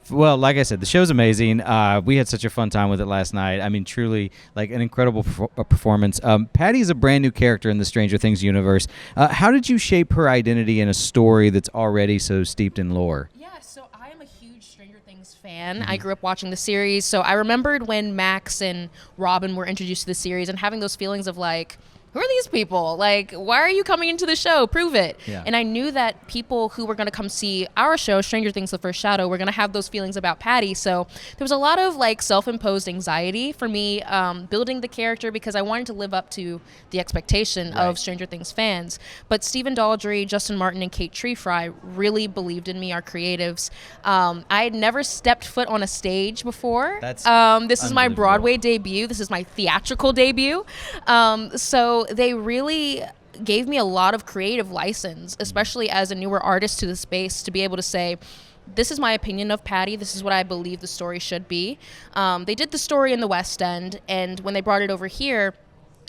Well, like I said, the show's amazing. We had such a fun time with it last night. I mean, truly, like an incredible performance. Patty is a brand new character in the Stranger Things universe. How did you shape her identity in a story that's already so steeped in lore? Yeah, so I am a huge Stranger Things fan. I grew up watching the series, so I remembered when Max and Robin were introduced to the series and having those feelings of like, who are these people? Like, why are you coming into the show? Prove it. Yeah. And I knew that people who were going to come see our show, Stranger Things: The First Shadow, were going to have those feelings about Patty. So there was a lot of like self-imposed anxiety for me building the character because I wanted to live up to the expectation of Stranger Things fans. But Stephen Daldry, Justin Martin, and Kate Treefry really believed in me, our creatives. I had never stepped foot on a stage before. This is my Broadway debut. This is my theatrical debut. So they really gave me a lot of creative license, especially as a newer artist to the space, to be able to say, this is my opinion of Patty. This is what I believe the story should be. They did the story in the West End, and when they brought it over here,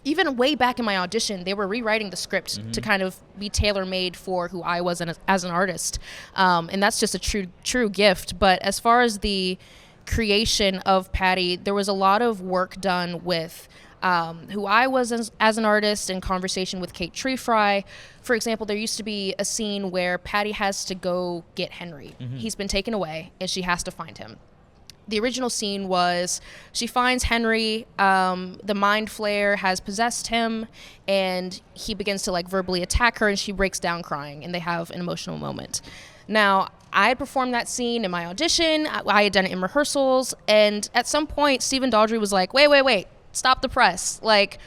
even way back in my audition, they were rewriting the script to kind of be tailor-made for who I was as an artist. And that's just a true gift. But as far as the creation of Patty, there was a lot of work done with who I was as an artist in conversation with Kate Treefry. For example, there used to be a scene where Patty has to go get Henry. He's been taken away, and she has to find him. The original scene was she finds Henry, the mind flayer has possessed him, and he begins to like verbally attack her, and she breaks down crying, and they have an emotional moment. Now, I had performed that scene in my audition. I had done it in rehearsals, and at some point, Stephen Daldry was like, wait, stop the press. Like,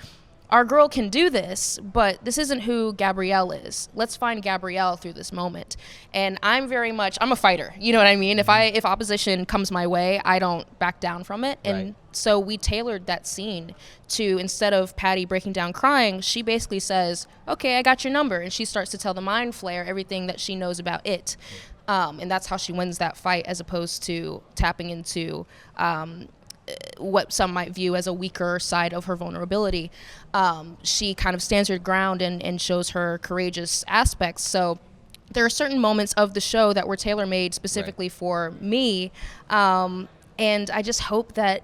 our girl can do this, but this isn't who Gabrielle is. Let's find Gabrielle through this moment. And I'm a fighter. You know what I mean? If opposition comes my way, I don't back down from it. And so we tailored that scene to, instead of Patty breaking down crying, she basically says, okay, I got your number. And she starts to tell the mind flayer everything that she knows about it. And that's how she wins that fight, as opposed to tapping into what some might view as a weaker side of her vulnerability. She kind of stands her ground and shows her courageous aspects. So there are certain moments of the show that were tailor-made specifically for me. And I just hope that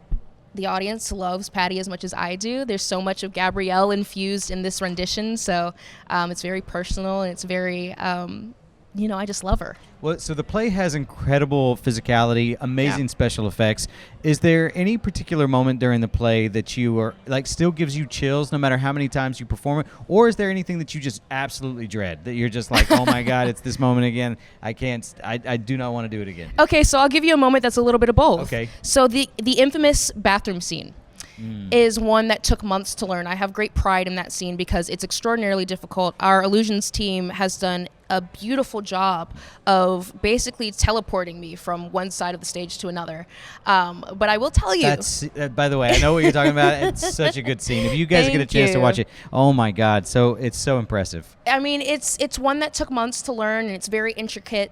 the audience loves Patty as much as I do. There's so much of Gabrielle infused in this rendition. So it's very personal, and it's very, I just love her. Well, so the play has incredible physicality, amazing special effects. Is there any particular moment during the play that you are like still gives you chills no matter how many times you perform it? Or is there anything that you just absolutely dread, that you're just like, oh my God, it's this moment again. I do not want to do it again. Okay, so I'll give you a moment that's a little bit of both. Okay. So the infamous bathroom scene is one that took months to learn. I have great pride in that scene because it's extraordinarily difficult. Our illusions team has done a beautiful job of basically teleporting me from one side of the stage to another. But I will tell you. By the way, I know what you're talking about. It's such a good scene. If you guys get a chance to watch it, oh my God. So it's so impressive. I mean, it's one that took months to learn, and it's very intricate.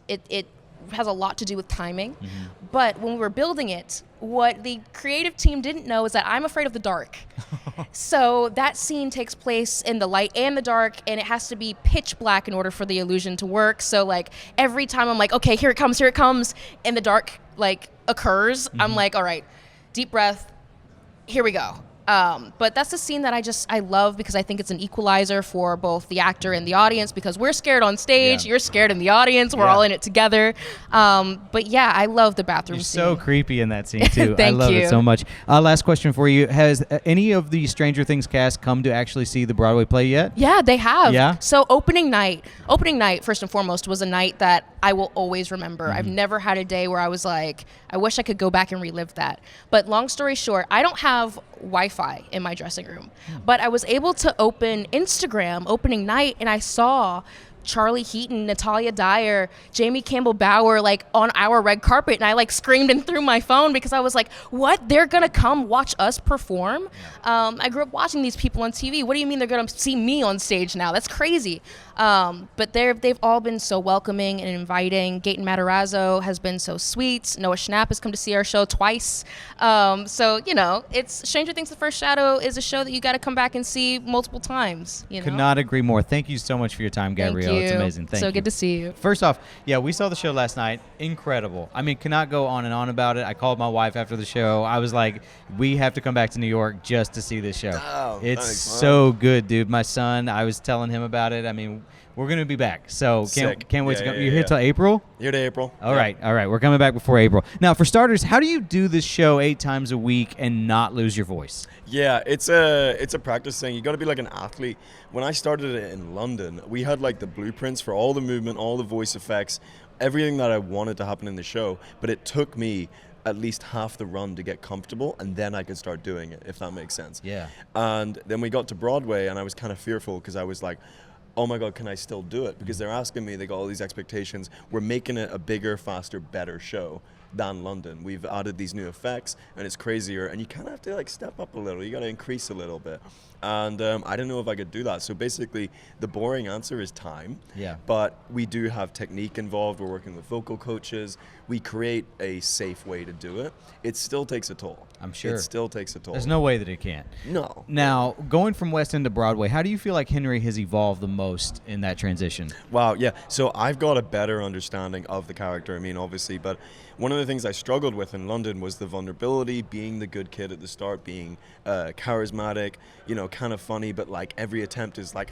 It has a lot to do with timing. But when we were building it, what the creative team didn't know is that I'm afraid of the dark. So that scene takes place in the light and the dark, and it has to be pitch black in order for the illusion to work. So like every time I'm like, okay, here it comes, and the dark like occurs, I'm like, all right, deep breath, here we go. But that's a scene that I love because I think it's an equalizer for both the actor and the audience, because we're scared on stage, you're scared in the audience, we're all in it together. But yeah, I love the bathroom scene. You're so creepy in that scene too. Thank I love you. it so much. Last question for you. Has any of the Stranger Things cast come to actually see the Broadway play yet? Yeah, they have. Yeah? So opening night, first and foremost, was a night that I will always remember. I've never had a day where I was like, I wish I could go back and relive that. But long story short, I don't have Wi-Fi in my dressing room, but I was able to open Instagram opening night, and I saw Charlie Heaton, Natalia Dyer, Jamie Campbell Bower, like on our red carpet, and I like screamed and threw my phone because I was like, what? They're gonna come watch us perform? I grew up watching these people on TV. What do you mean they're gonna see me on stage now? That's crazy. But they've all been so welcoming and inviting. Gaten Matarazzo has been so sweet. Noah Schnapp has come to see our show twice. So, it's Stranger Things: The First Shadow is a show that you got to come back and see multiple times. Could not agree more. Thank you so much for your time, Gabrielle. No, it's amazing. Thank you. So good to see you. First off, yeah, we saw the show last night. Incredible. I mean, cannot go on and on about it. I called my wife after the show. I was like, we have to come back to New York just to see this show. Oh, it's thanks, so good, dude. My son, I was telling him about it. I mean, we're going to be back. So can't wait to go. You're here till April? Here to April. All right. We're coming back before April. Now, for starters, how do you do this show 8 times a week and not lose your voice? Yeah, it's a practice thing. You got to be like an athlete. When I started it in London, we had like the blueprints for all the movement, all the voice effects, everything that I wanted to happen in the show. But it took me at least half the run to get comfortable, and then I could start doing it, if that makes sense. Yeah. And then we got to Broadway, and I was kind of fearful because I was like, oh my God, can I still do it? Because they're asking me, they got all these expectations. We're making it a bigger, faster, better show than London. We've added these new effects, and it's crazier, and you kind of have to like step up a little. You got to increase a little bit. And I didn't know if I could do that. So basically, the boring answer is time. Yeah. But we do have technique involved. We're working with vocal coaches. We create a safe way to do it. It still takes a toll. I'm sure. It still takes a toll. There's no way that it can't. No. Now, going from West End to Broadway, how do you feel like Henry has evolved the most in that transition? Wow, yeah. So I've got a better understanding of the character, I mean, obviously, but one of the things I struggled with in London was the vulnerability, being the good kid at the start, being charismatic, kind of funny, but like every attempt is like,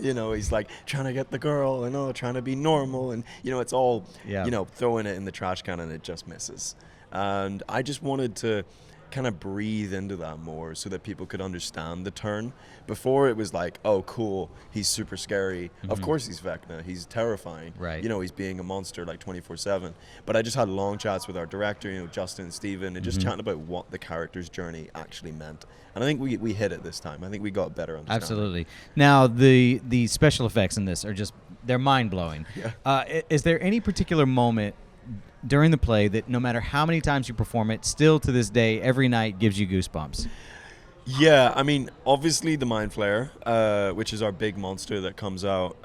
he's like trying to get the girl and trying to be normal, and it's all, throwing it in the trash can and it just misses. And I just wanted to kind of breathe into that more so that people could understand the turn. Before it was like, oh, cool, he's super scary. Mm-hmm. Of course he's Vecna. He's terrifying. Right. He's being a monster like 24/7. But I just had long chats with our director, Justin and Steven, and just chatting about what the character's journey actually meant. And I think we hit it this time. I think we got better understanding. Absolutely. Now, the special effects in this are they're mind-blowing. Yeah. Is there any particular moment during the play that no matter how many times you perform it, still to this day, every night gives you goosebumps? Yeah, I mean, obviously the Mind Flayer, which is our big monster that comes out.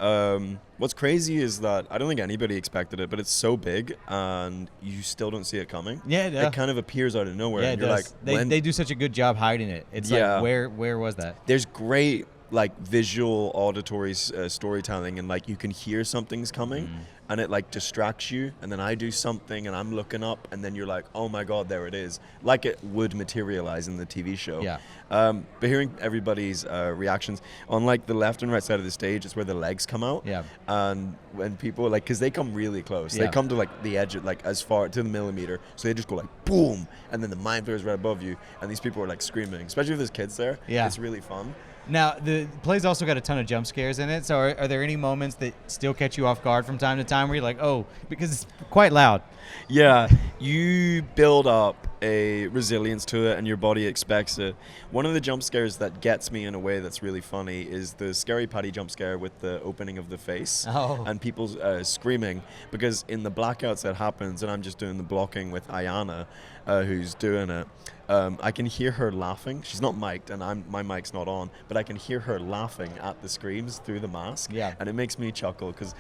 What's crazy is that I don't think anybody expected it, but it's so big and you still don't see it coming. Yeah, It kind of appears out of nowhere. Yeah, and it you're does. like, They do such a good job hiding it. It's like, where was that? There's great like visual auditory storytelling, and like you can hear something's coming and it like distracts you, and then I do something and I'm looking up and then you're like, oh my God, there it is, like it would materialize in the TV show. Yeah. But hearing everybody's reactions on like the left and right side of the stage is where the legs come out. Yeah. And when people like, because they come really close, they come to like the edge of, like as far to the millimeter, so they just go like boom, and then the Mind Flayer is right above you and these people are like screaming, especially if there's kids there. Yeah. It's really fun. Now, the play's also got a ton of jump scares in it, so are there any moments that still catch you off guard from time to time where you're like, oh, because it's quite loud? Yeah, you build up a resilience to it and your body expects it. One of the jump scares that gets me in a way that's really funny is the Scary Patty jump scare with the opening of the face and people screaming, because in the blackouts that happens, and I'm just doing the blocking with Ayana, who's doing it, I can hear her laughing. She's not mic'd and my mic's not on, but I can hear her laughing at the screams through the mask. Yeah. And it makes me chuckle because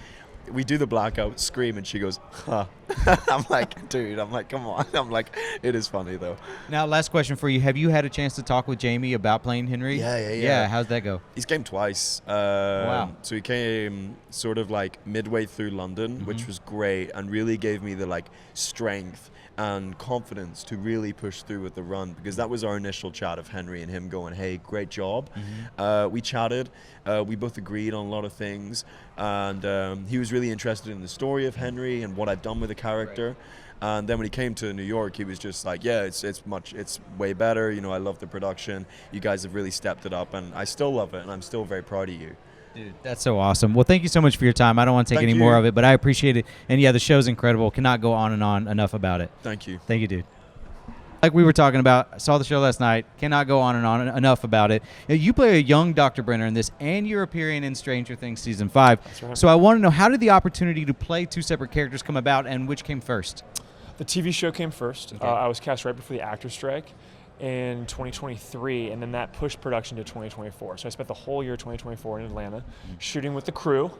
we do the blackout scream and she goes, huh. I'm like, dude, come on. I'm like, it is funny though. Now, last question for you. Have you had a chance to talk with Jamie about playing Henry? Yeah. How's that go? He's came twice. Wow. So he came sort of like midway through London, which was great and really gave me the like strength and confidence to really push through with the run, because that was our initial chat of Henry and him going, hey, great job. We chatted. We both agreed on a lot of things, and he was really interested in the story of Henry and what I've done with the character. And then when he came to New York, he was just like, yeah, it's way better. I love the production. You guys have really stepped it up, and I still love it, and I'm still very proud of you. Dude, that's so awesome. Well, thank you so much for your time. I don't want to take any more of it, but I appreciate it. And yeah, the show's incredible. Cannot go on and on enough about it. Thank you. Thank you, dude. Like we were talking about, I saw the show last night. Cannot go on and on enough about it. You play a young Dr. Brenner in this, and you're appearing in Stranger Things Season 5. That's right. So I want to know, how did the opportunity to play two separate characters come about, and which came first? The TV show came first. Okay. I was cast right before the actor's strike in 2023, and then that pushed production to 2024. So I spent the whole year 2024 in Atlanta shooting with the crew,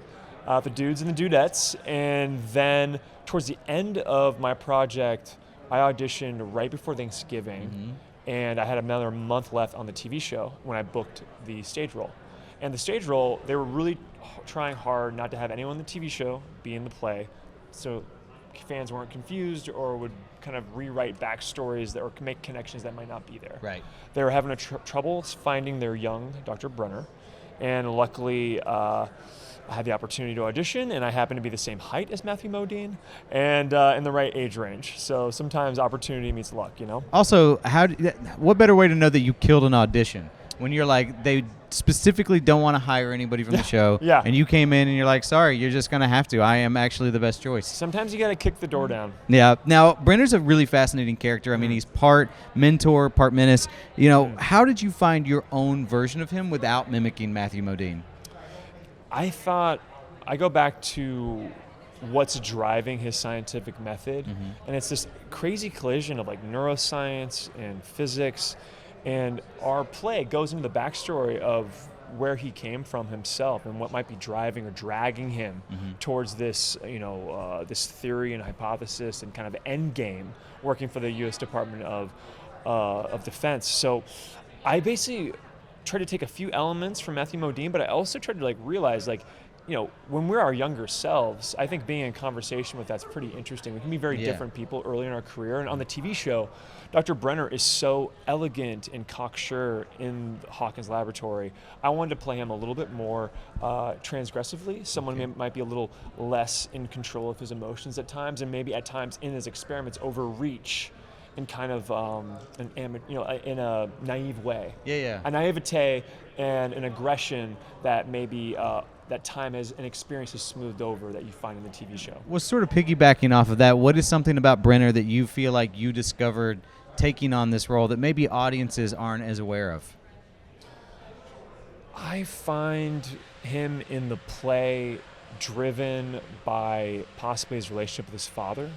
the dudes and the dudettes, and then towards the end of my project, I auditioned right before Thanksgiving, and I had another month left on the TV show when I booked the stage role. And the stage role, they were really trying hard not to have anyone in the TV show be in the play, so fans weren't confused or would kind of rewrite backstories or make connections that might not be there. Right. They were having trouble finding their young Dr. Brenner, and luckily I had the opportunity to audition, and I happened to be the same height as Matthew Modine and in the right age range. So sometimes opportunity meets luck, you know? Also, what better way to know that you killed an audition when you're like, they specifically don't want to hire anybody from the show, Yeah. and you came in and you're like, sorry, you're just going to have to. I am actually the best choice. Sometimes you got to kick the door down. Yeah. Now, Brenner's a really fascinating character. I mean, he's part mentor, part menace. You know, how did you find your own version of him without mimicking Matthew Modine? I thought, I go back to what's driving his scientific method, and it's this crazy collision of like neuroscience and physics, and our play goes into the backstory of where he came from himself and what might be driving or dragging him towards this, this theory and hypothesis and kind of end game working for the U.S. Department of Defense. So I basically tried to take a few elements from Matthew Modine, but I also tried to realize when we're our younger selves, I think being in conversation with that's pretty interesting. We can be very different people early in our career. And on the TV show, Dr. Brenner is so elegant and cocksure in Hawkins' laboratory. I wanted to play him a little bit more transgressively. Someone might be a little less in control of his emotions at times, and maybe at times in his experiments overreach in kind of in a naive way. A naivete and an aggression that maybe that time and experience has smoothed over that you find in the TV show. Well, sort of piggybacking off of that, what is something about Brenner that you feel like you discovered taking on this role that maybe audiences aren't as aware of? I find him in the play driven by possibly his relationship with his father.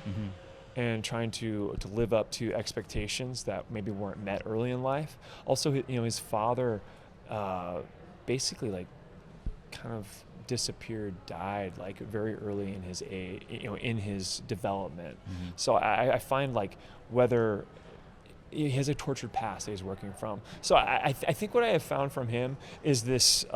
And trying to live up to expectations that maybe weren't met early in life. Also, his father basically kind of disappeared, died very early in his age, in his development. So I find whether he has a tortured past that he's working from. So I think what I have found from him is this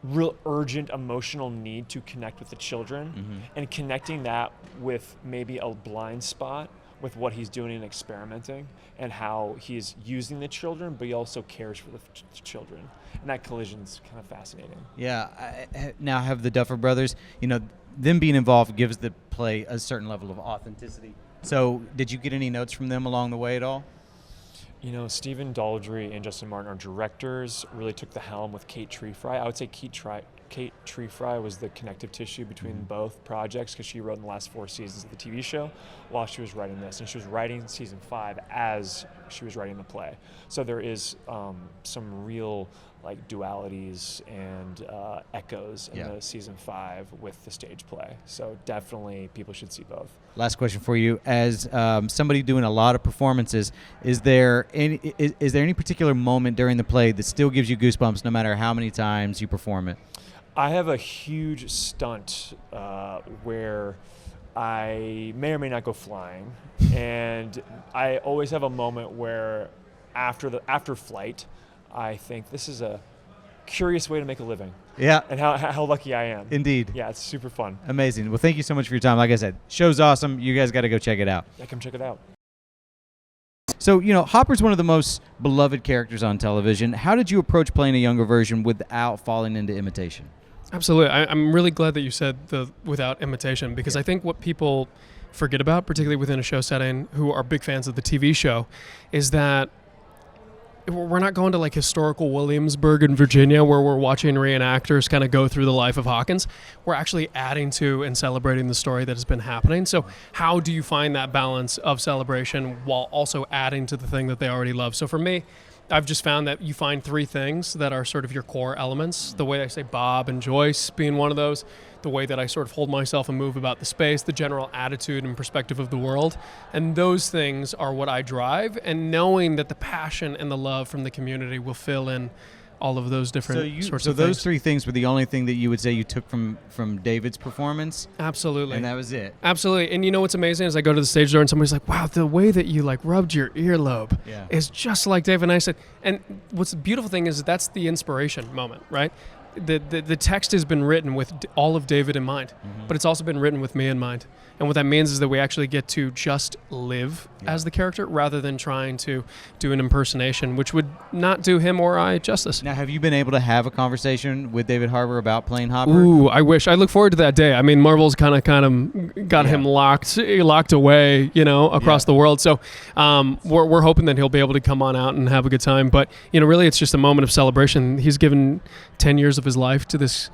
real urgent emotional need to connect with the children, and connecting that with maybe a blind spot with what he's doing and experimenting and how he's using the children, but he also cares for the children. And that collision's kind of fascinating. Yeah. I now have the Duffer Brothers, them being involved gives the play a certain level of authenticity. So did you get any notes from them along the way at all? Stephen Daldry and Justin Martin, our directors, really took the helm with Kate Treefry. I would say Kate Treefry was the connective tissue between both projects because she wrote in the last 4 seasons of the TV show while she was writing this. And she was writing season 5 as she was writing the play. So there is some real dualities and echoes in the season 5 with the stage play. So definitely people should see both. Last question for you. As somebody doing a lot of performances, is there any particular moment during the play that still gives you goosebumps no matter how many times you perform it? I have a huge stunt where I may or may not go flying, and I always have a moment where after flight, I think this is a curious way to make a living. Yeah. And how lucky I am. Indeed. Yeah, it's super fun. Amazing. Well, thank you so much for your time. Like I said, show's awesome. You guys got to go check it out. Yeah, come check it out. So, Hopper's one of the most beloved characters on television. How did you approach playing a younger version without falling into imitation? Absolutely. I'm really glad that you said the without imitation, because I think what people forget about, particularly within a show setting who are big fans of the TV show, is that we're not going to historical Williamsburg in Virginia where we're watching reenactors kind of go through the life of Hawkins. We're actually adding to and celebrating the story that has been happening. So how do you find that balance of celebration while also adding to the thing that they already love? So for me, I've just found that you find 3 things that are sort of your core elements. The way I say Bob and Joyce being one of those, the way that I sort of hold myself and move about the space, the general attitude and perspective of the world. And those things are what I drive, and knowing that the passion and the love from the community will fill in all of those different sorts of things. So those 3 things were the only thing that you would say you took from David's performance? Absolutely. And that was it? Absolutely. And what's amazing is I go to the stage door and somebody's like, wow, the way that you rubbed your earlobe is just like David. And I said, and what's the beautiful thing is that's the inspiration moment, right? the text has been written with all of David in mind, but it's also been written with me in mind. And what that means is that we actually get to just live as the character rather than trying to do an impersonation, which would not do him or I justice. Now, have you been able to have a conversation with David Harbour about playing Hopper? Ooh, I wish. I look forward to that day. I mean, Marvel's kind of got him locked away, across the world. So we're hoping that he'll be able to come on out and have a good time. But, really, it's just a moment of celebration. He's given 10 years of his life to this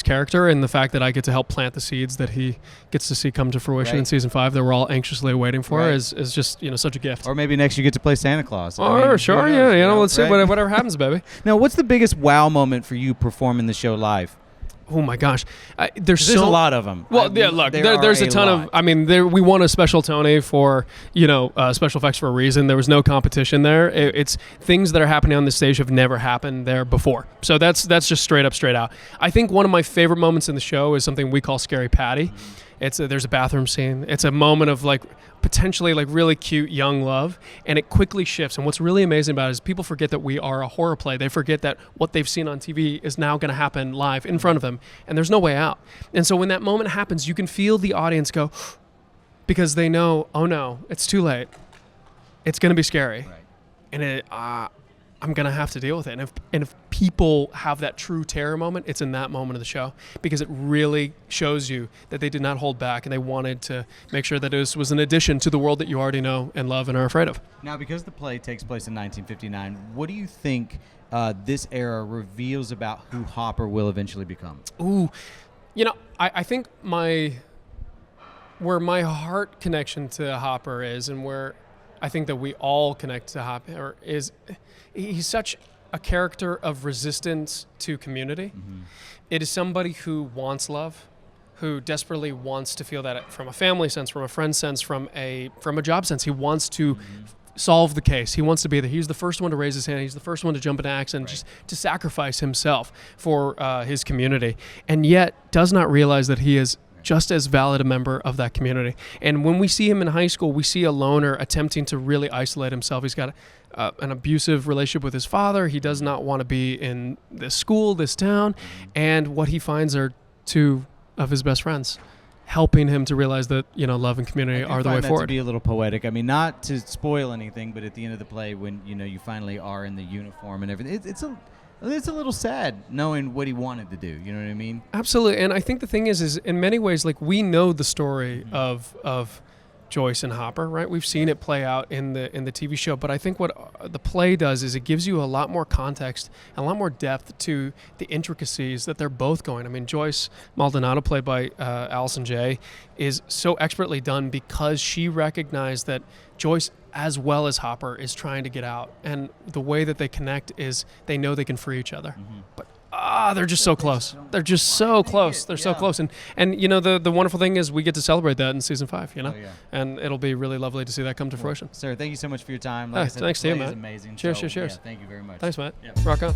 character, and the fact that I get to help plant the seeds that he gets to see come to fruition in season 5 that we're all anxiously waiting for is just such a gift. Or maybe next you get to play Santa Claus. Let's see whatever happens, baby. Now, what's the biggest wow moment for you performing the show live? Oh my gosh, there's a lot of them. Well, look, there's a ton of. I mean, we won a special Tony for special effects for a reason. There was no competition there. It's things that are happening on this stage have never happened there before. So that's just straight out. I think one of my favorite moments in the show is something we call Scary Patty. There's a bathroom scene. It's a moment of potentially really cute young love, and it quickly shifts. And what's really amazing about it is people forget that we are a horror play. They forget that what they've seen on TV is now going to happen live in front of them, and there's no way out. And so when that moment happens, you can feel the audience go, because they know, oh no, it's too late. It's going to be scary, and I'm going to have to deal with it. And if people have that true terror moment, it's in that moment of the show, because it really shows you that they did not hold back, and they wanted to make sure that it was an addition to the world that you already know and love and are afraid of. Now, because the play takes place in 1959, what do you think this era reveals about who Hopper will eventually become? Ooh, I think where my heart connection to Hopper is, and where I think that we all connect to Hopper, is he's such a character of resistance to community. It is somebody who wants love, who desperately wants to feel that from a family sense, from a friend sense, from a job sense. He wants to solve the case. He wants to be there. He's the first one to raise his hand. He's the first one to jump into action, just to sacrifice himself for his community, and yet does not realize that he is just as valid a member of that community. And when we see him in high school, we see a loner attempting to really isolate himself. He's got an abusive relationship with his father. He does not want to be in this school, this town. And what he finds are two of his best friends helping him to realize that, love and community are the way forward. To be a little poetic. I mean, not to spoil anything, but at the end of the play, when, you finally are in the uniform and everything, it's a little sad knowing what he wanted to do. You know what I mean? Absolutely. And I think the thing is in many ways, we know the story of Joyce and Hopper, right? We've seen it play out in the TV show, but I think what the play does is it gives you a lot more context and a lot more depth to the intricacies that they're both going. I mean, Joyce Maldonado, played by Allison Jay, is so expertly done because she recognized that Joyce, as well as Hopper, is trying to get out, and the way that they connect is they know they can free each other. But they're just so close. They're just so close. They're so close. And the wonderful thing is we get to celebrate that in season 5, and it'll be really lovely to see that come to fruition. Sir, thank you so much for your time. Like I said, thanks to you, Matt. Amazing. Cheers. Yeah, thank you very much. Thanks, Matt. Yeah. Rock on.